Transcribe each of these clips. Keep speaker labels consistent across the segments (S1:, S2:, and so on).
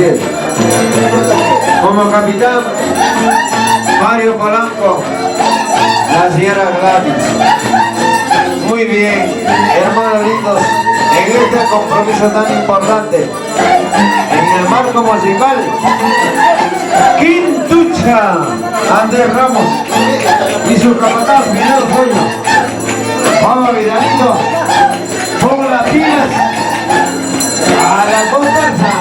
S1: así es. Como capitán, Mario Polanco, la señora Gladys. Muy bien, hermanos lindos, en este compromiso tan importante, en el marco musical, Quintucha, Andrés Ramos y su capataz, Miguel Joyo. Vamos, Vidalito, pongo las pilas a la conversa.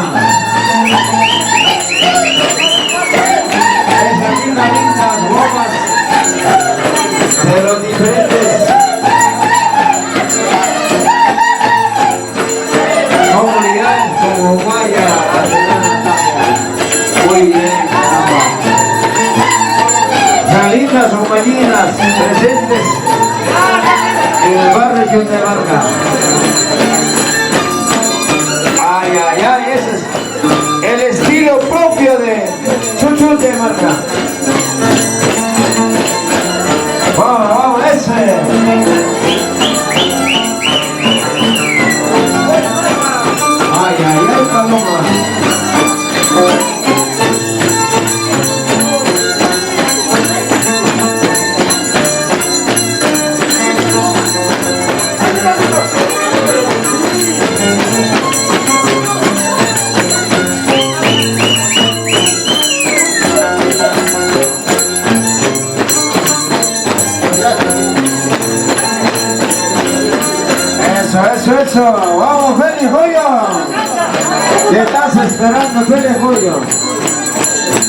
S1: Esas lindas guapas de los diferentes comunidades como Guaya, muy bien, las lindas compañeras presentes en el barrio Chuntemarca. Ay, ay, ay, ese es el estilo propio de Chuntemarca. Vamos, vamos, ese. Ay, ay, ay, paloma. Eso, vamos, Félix Joyo. ¿Qué estás esperando, Félix Joyo?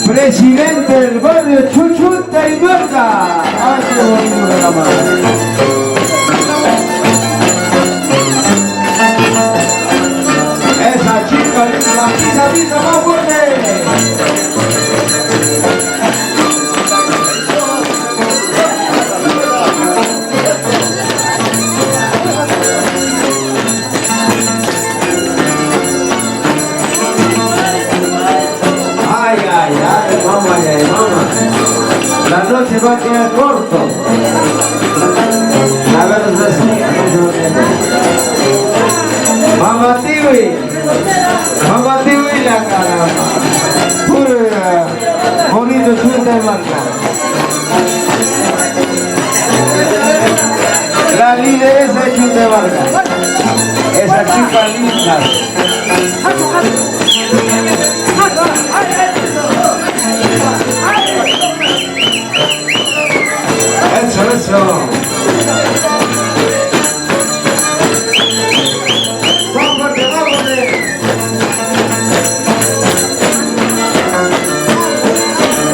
S1: Presidente del barrio Chuntemarca. Ay, qué bonito de la mano. Esa chica, la pisa más fuerte. La noche va a quedar corto. A ver, Mamá Tiwi la cara. Pura bonito Chuntemarca. La lideresa de Chuntemarca. Esa chica linda. Eso. Vamos fuerte, vamos.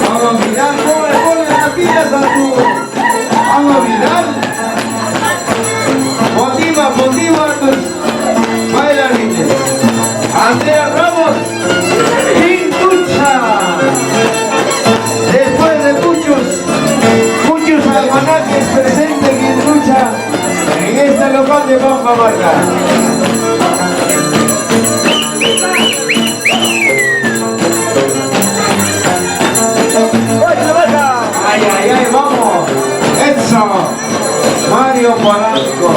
S1: Vamos, Vidal, ponle las pilas a tu. Vamos, Vidal. Motiva a tus bailarines. Andrea Ramos, Quintucha. Después de muchos almanaques presentes en lucha en este local de Pampamarca. Ay, ay, ay, vamos. Eso, Mario Polanco.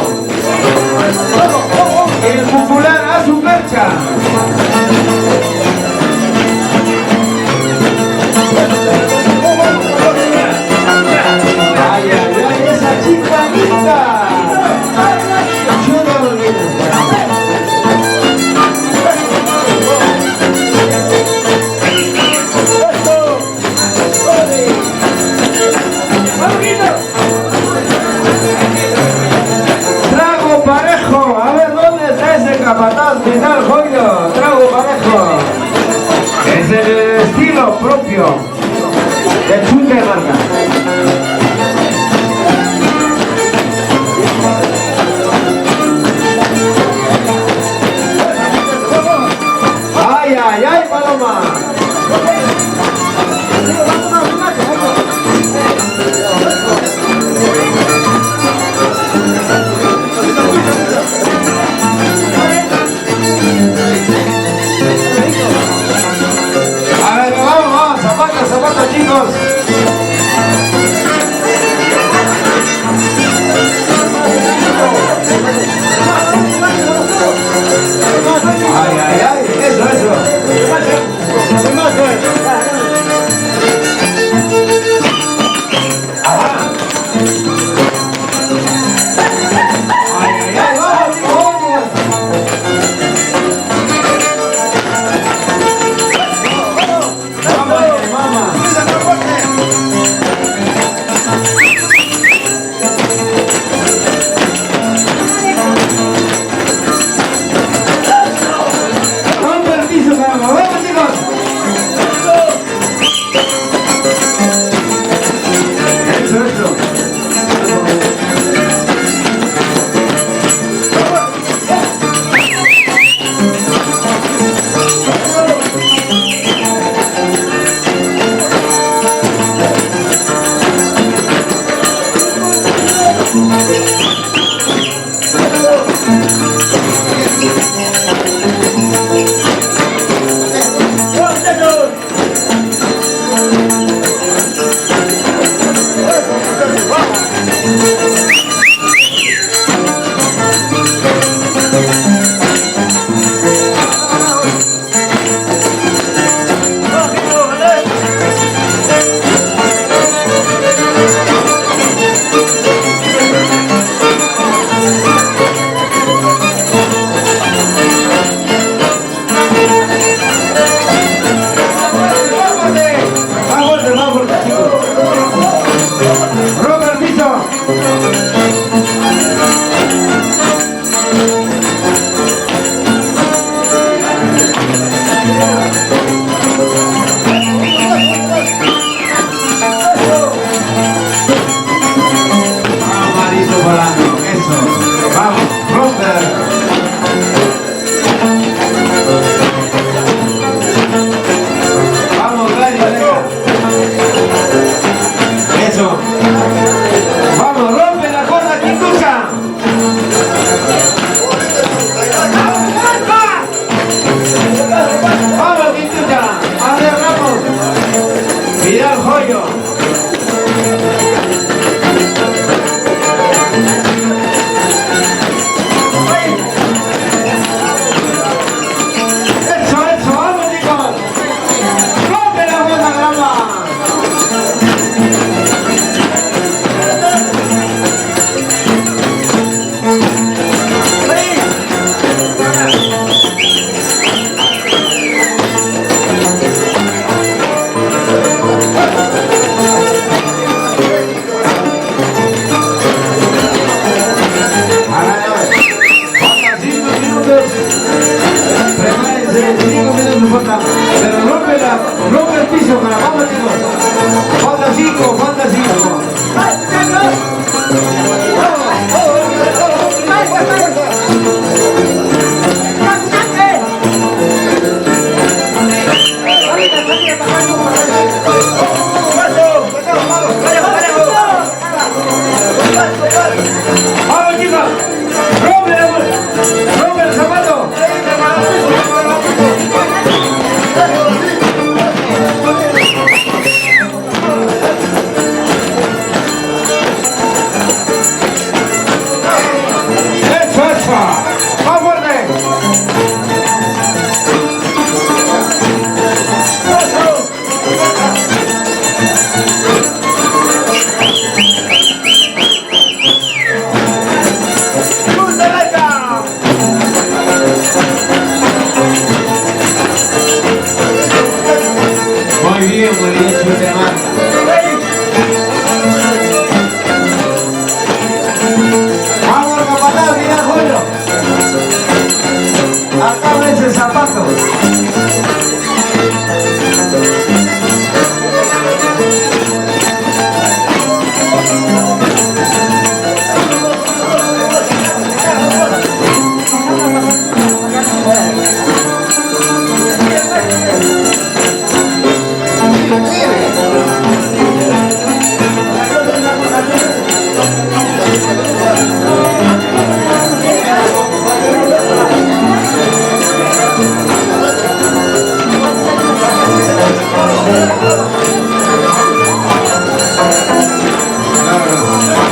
S1: El popular a su percha. Ay, ay, ay, esa chica linda. Yo no lo olvido. Trago parejo. A ver, ¿dónde está ese capataz Vidal Joyo? Trago parejo. ¡Vamos, chicos! ¡Rompe el zapato! ¡Eso! ¡Más fuerte! Muy bien, Chutemán. Vamos a matar, mira, Julio. Acá ese zapato.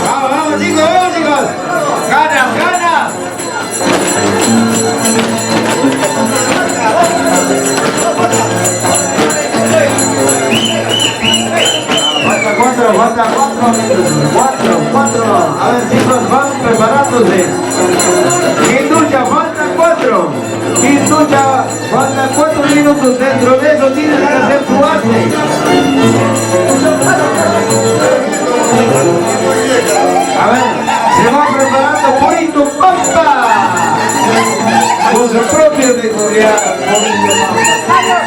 S1: Vamos chicos, gana. Falta cuatro. A ver chicos, van preparándose. Quintucha, faltan 4. Quintucha, faltan 4 minutos. Dentro de eso tienes que hacer tu arte. A ver, se va preparando Polito Pampa con su propio peculiar Polito Pampa.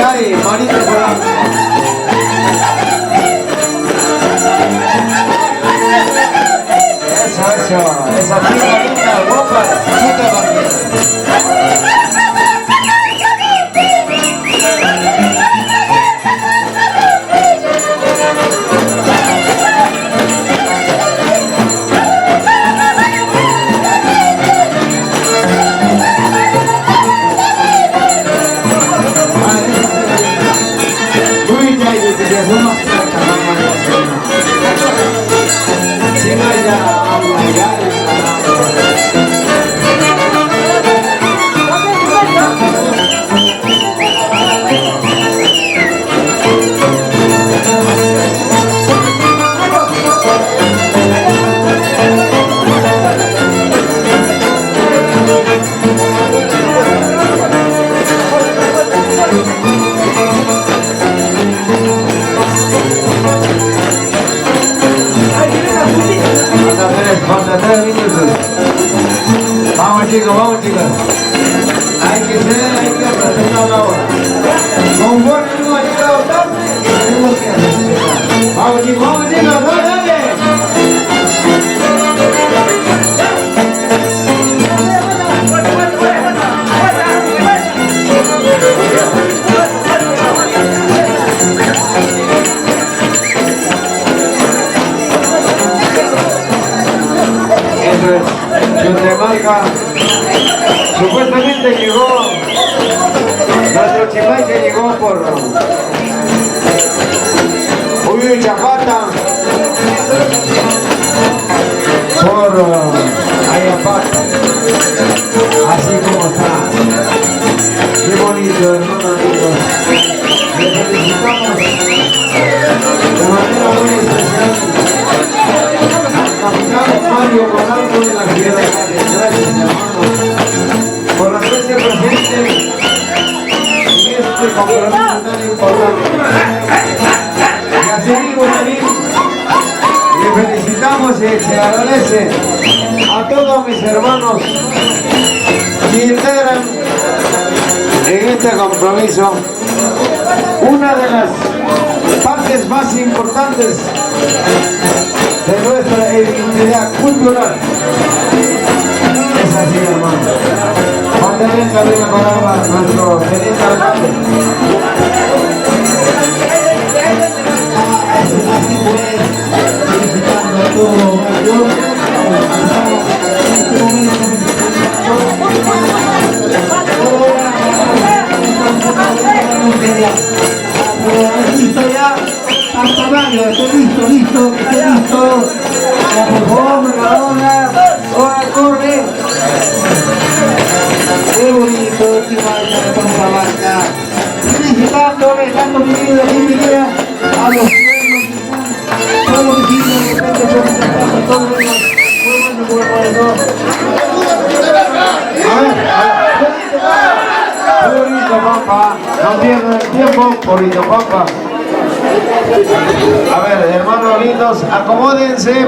S1: Ay, manito por ahí. Esa chica linda, guapa, chica también. Vamos chicos. Hay que respetar la hora. Conforme no ha llegado tarde, tenemos que respetar. Vamos chicos, dale. Eso es, Chutemarca. Supuestamente llegó, nuestro Chimaique llegó por Uy Chapata, por Ayapata, así como está. Qué bonito, hermano, amigos. Les felicitamos de manera muy especial al capitán Mario Polanco de la Fiera. Gracias, hermanos, por hacerse presente en este compromiso tan importante. Y así mismo también le felicitamos y se agradece a todos mis hermanos que integran en este compromiso una de las partes detalles más importantes de nuestra identidad cultural. Es así, hermano. Mándale también la palabra a nuestro teniente alcalde.
S2: Así pues, felicitando a todo mayor, listo ya, hasta Mario, estoy listo. Ya por favor, Maradona, ahora corre. Qué bonito, que vaya con esa marca. Felicitándole, dando mi vida, bienvenida a los pueblos, todos los vecinos, de repente por esta casa, todos los
S1: Bonito, papá. No pierdan el tiempo, bonito, papá. A ver, hermanos lindos, acomódense.